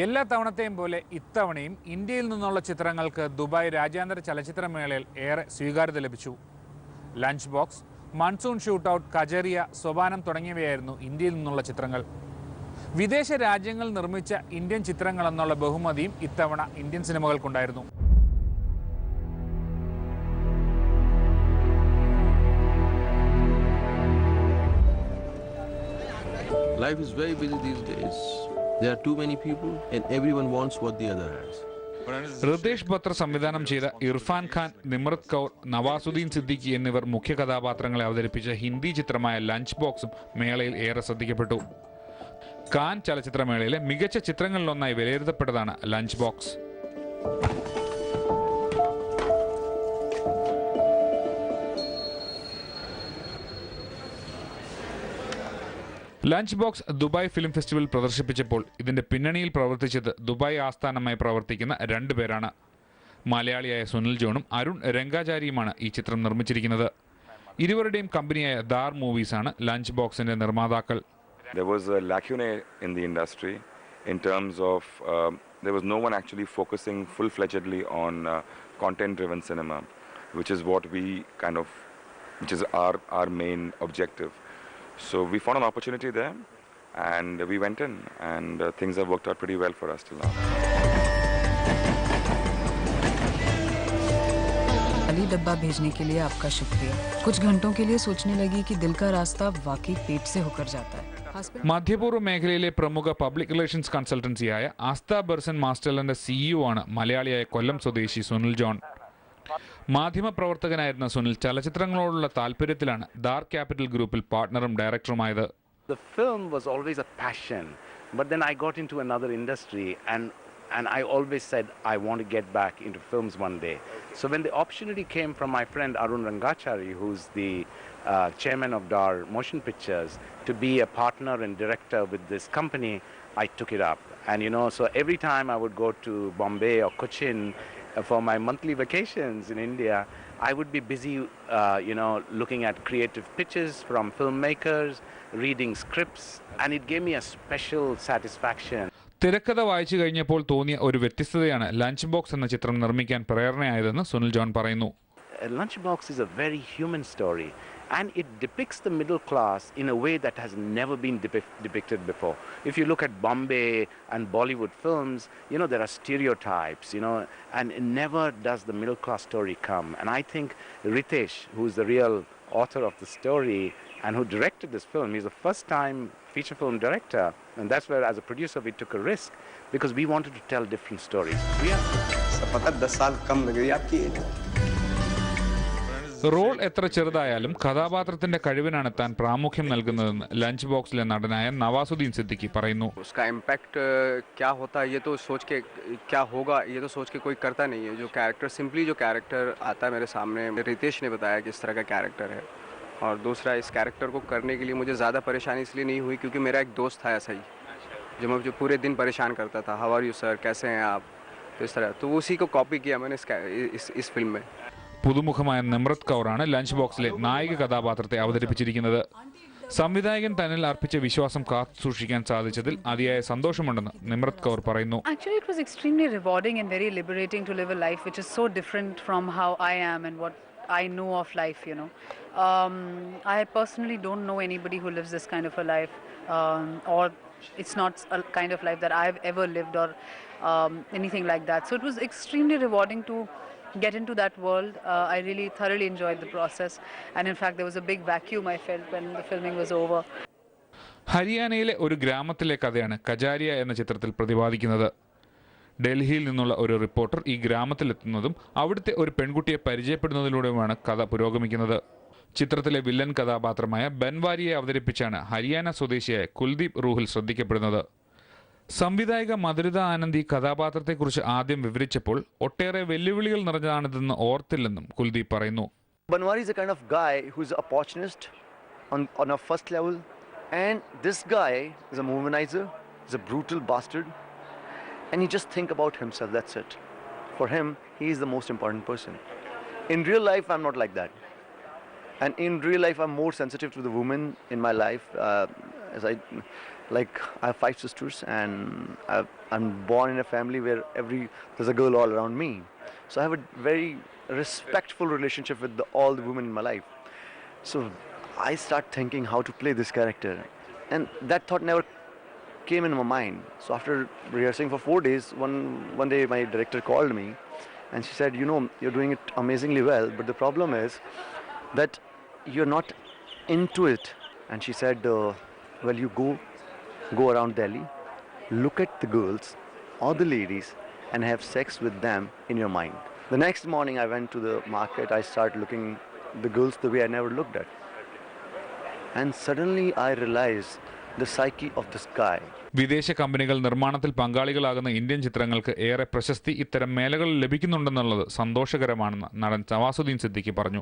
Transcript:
എല്ലാ തവണത്തെയും പോലെ ഇത്തവണയും ഇന്ത്യയിൽ നിന്നുള്ള ചിത്രങ്ങൾക്ക് ദുബായ് രാജ്യാന്തര ചലച്ചിത്രമേളയിൽ ഏറെ സ്വീകാര്യത ലഭിച്ചു. Lunch box, monsoon shootout, കജറിയ, Sopanam തുടങ്ങിയവയായിരുന്നു ഇന്ത്യയിൽ നിന്നുള്ള ചിത്രങ്ങൾ. വിദേശ രാജ്യങ്ങൾ നിർമ്മിച്ച ഇന്ത്യൻ ചിത്രങ്ങൾ എന്നുള്ള ബഹുമതിയും ഇത്തവണ Indian സിനിമകൾക്കുണ്ടായിരുന്നു. Life is very busy these days. There are too many people and everyone wants what the other has. Ritesh Batra സംവിധാനം ചെയ്ത ഇർഫാൻ ഖാൻ, നിമ്രത് കൗർ, നവാസുദ്ദീൻ സിദ്ദിഖി എന്നിവർ മുഖ്യ കഥാപാത്രങ്ങളെ അവതരിപ്പിച്ച ഹിന്ദി ചിത്രമായ ലഞ്ച് ബോക്സും മേളയിൽ ഏറെ ശ്രദ്ധിക്കപ്പെട്ടു. കാൻ ചലച്ചിത്രമേളയിലെ മികച്ച ചിത്രങ്ങളിലൊന്നായി വിലയിരുത്തപ്പെട്ടതാണ് lunch box. Lunch box Dubai film festival പ്രദർശിപ്പിച്ചപ്പോൾ ഇതിന്റെ പിന്നണിയിൽ പ്രവർത്തിച്ചത് ദുബായ് ആസ്ഥാനമായി പ്രവർത്തിക്കുന്ന രണ്ടുപേരാണ്. മലയാളിയായ സുനിൽ ജോണും അരുൺ രംഗാചാരിയുമാണ് ഈ ചിത്രം നിർമ്മിച്ചിരിക്കുന്നത്. ഇരുവരുടെയും കമ്പനിയായ ദാർ മൂവീസാണ് ലഞ്ച് ബോക്സിന്റെ നിർമ്മാതാക്കൾ. There was a lacuna in the industry in terms of there was no one actually focusing full-fledgedly on content-driven cinema, which is what we which is our main objective. So we found an opportunity there and we went in and things have worked out pretty well for us till now. खाली डब्बा भेजने के लिए आपका शुक्रिया. कुछ घंटों के लिए सोचने लगी कि दिल का रास्ता वाकई पेट से होकर जाता है. മധ്യപൂർവ്വ മേഖലയിലെ പ്രമുഖ പബ്ലിക് റിലേഷൻസ് കൺസൾട്ടൻസിയായ ആസ്ഥ ബെർസൻ മാസ്റ്റർലൻഡിന്റെ സിഇഒ ആണ് മലയാളിയായ കൊല്ലം സ്വദേശി സുനിൽ ജോൺ. മാധ്യമപ്രവർത്തകനായിരുന്ന സുനിൽ ചലച്ചിത്രങ്ങളോടുള്ള താല്പര്യത്തിലാണ് ദാർ ക്യാപിറ്റൽ ഗ്രൂപ്പിൽ പാർട്ണറും ഡയറക്ടറുമായത്. The film was always a passion, but then I got into another industry and I always said I want to get back into films one day. So when the opportunity came from my friend Arun Rangachari, who's the chairman of Dar Motion Pictures, to be a partner and director with this company, I took it up. And so every time I would go to Bombay or Cochin for my monthly vacations in India, I would be busy, looking at creative pitches from filmmakers, reading scripts, and it gave me a special satisfaction. തിരക്കഥ വായിച്ചു കഴിഞ്ഞപ്പോൾ തോന്നിയ ഒരു വ്യത്യസ്തതയാണ് lunch box എന്ന ചിത്രം നിർമ്മിക്കാൻ പ്രേരണയായതെന്ന് Sunil John പറയുന്നു. Lunch Box is a very human story, and it depicts the middle class in a way that has never been depicted before. If you look at Bombay and Bollywood films, there are stereotypes, and never does the middle class story come. And I think Ritesh, who is the real author of the story and who directed this film, he's the first time feature film director, and that's where as a producer we took a risk because we wanted to tell different stories. Role എത്ര ചെറുതായാലും കഥാപാത്രത്തിന്റെ കഴിവിനാണ് താൻ പ്രാമുഖ്യം നൽകുന്നതെന്ന് lunch ബോക്സിലെ നടനായ നവാസുദ്ദീൻ സിദ്ദിഖി പറയുന്നു. उसका impact क्या होता है ये तो सोच के क्या होगा ये तो सोच के कोई करता नहीं है. जो कैरेक्टर सिंपली जो कैरेक्टर आता है मेरे सामने, रितेश ने बताया कि इस तरह का कैरेक्टर है. और दूसरा, इस कैरेक्टर को करने के लिए मुझे ज़्यादा परेशानी इसलिए नहीं हुई क्योंकि मेरा एक दोस्त था ऐसा ही जो पूरे दिन परेशान करता था, हाउ आर यू सर, कैसे हैं आप, तो इस तरह. तो उसी को कॉपी किया मैंने इस फिल्म में. പുതുമുഖമായ നിമ്രത് കൗറാണ് ലഞ്ച് ബോക്സിലെ നായിക കഥാപാത്രത്തെ അവതരിപ്പിച്ചിരിക്കുന്നത്. സംവിധായകൻ തന്നിൽ അർപ്പിച്ച വിശ്വാസം കാത്തു സൂക്ഷിക്കാൻ സാധിച്ചതിൽ അതിയായ സന്തോഷമുണ്ടെന്ന് നിമ്രത് കൗർ പറയുന്നു. Actually, it was extremely rewarding and very liberating to live a life which is so different from how I am and what I know of life, I personally don't know anybody who lives this kind of a life, or it's not a kind of life that I've ever lived or anything like that. So it was extremely rewarding to get into that world. I really thoroughly enjoyed the process, and in fact there was a big vacuum I felt when the filming was over. ഹരിയാനയിലെ ഒരു ഗ്രാമത്തിലെ കഥയാണ് കജാരിയ എന്ന ചിത്രത്തിൽ പ്രതിപാദിക്കുന്നത്. ഡൽഹിയിൽ നിന്നുള്ള ഒരു റിപ്പോർട്ടർ ഈ ഗ്രാമത്തിലെത്തുന്നതും അവിടുത്തെ ഒരു പെൺകുട്ടിയെ പരിചയപ്പെടുന്നതിലൂടെയുമാണ് കഥ പുരോഗമിക്കുന്നത്. ചിത്രത്തിലെ വില്ലൻ കഥാപാത്രമായ ബൻവാരിയെ അവതരിപ്പിച്ചാണ് ഹരിയാന സ്വദേശിയായ കുൽദീപ് റൂഹിൽ ശ്രദ്ധിക്കപ്പെടുന്നത്. സംവിധായിക മധുരിത ആനന്ദി കഥാപാത്രത്തെക്കുറിച്ച് ആദ്യം വിവരിച്ചപ്പോൾ ഒട്ടേറെ വെല്ലുവിളികൾ നിറഞ്ഞതാണിതെന്ന് ഓർത്തില്ലെന്നും കുൽദീപ് പറയുന്നു. Banwari is a kind of guy who's an opportunist on a first level, and this guy is a womanizer, is a brutal bastard, and he just think about himself, that's it. For him, he is the most important person. In real life, I'm not like that. And in real life, I'm more sensitive to the women in my life. Like I have 5 sisters, and I'm born in a family where there's a girl all around me. So I have a very respectful relationship with all the women in my life. So I start thinking how to play this character, and that thought never came in my mind. So after rehearsing for 4 days, one day my director called me, and she said, you know, you're doing it amazingly well, but the problem is that you're not into it. And she said, well, you go around Delhi, look at the girls or the ladies and have sex with them in your mind. The next morning I went to the market, I started looking the girls the way I never looked at. And suddenly I realized the psyche of this guy. വിദേശ കമ്പനികൾ നിർമ്മാണത്തിൽ പങ്കാളികളാകുന്ന Indian ചിത്രങ്ങൾക്ക് ഏറെ പ്രശസ്തി ഇത്തരം മേളകളിൽ ലഭിക്കുന്നുണ്ടെന്നുള്ളത് സന്തോഷകരമാണെന്ന് നടൻ നവാസുദ്ദീൻ സിദ്ദിഖി പറഞ്ഞു.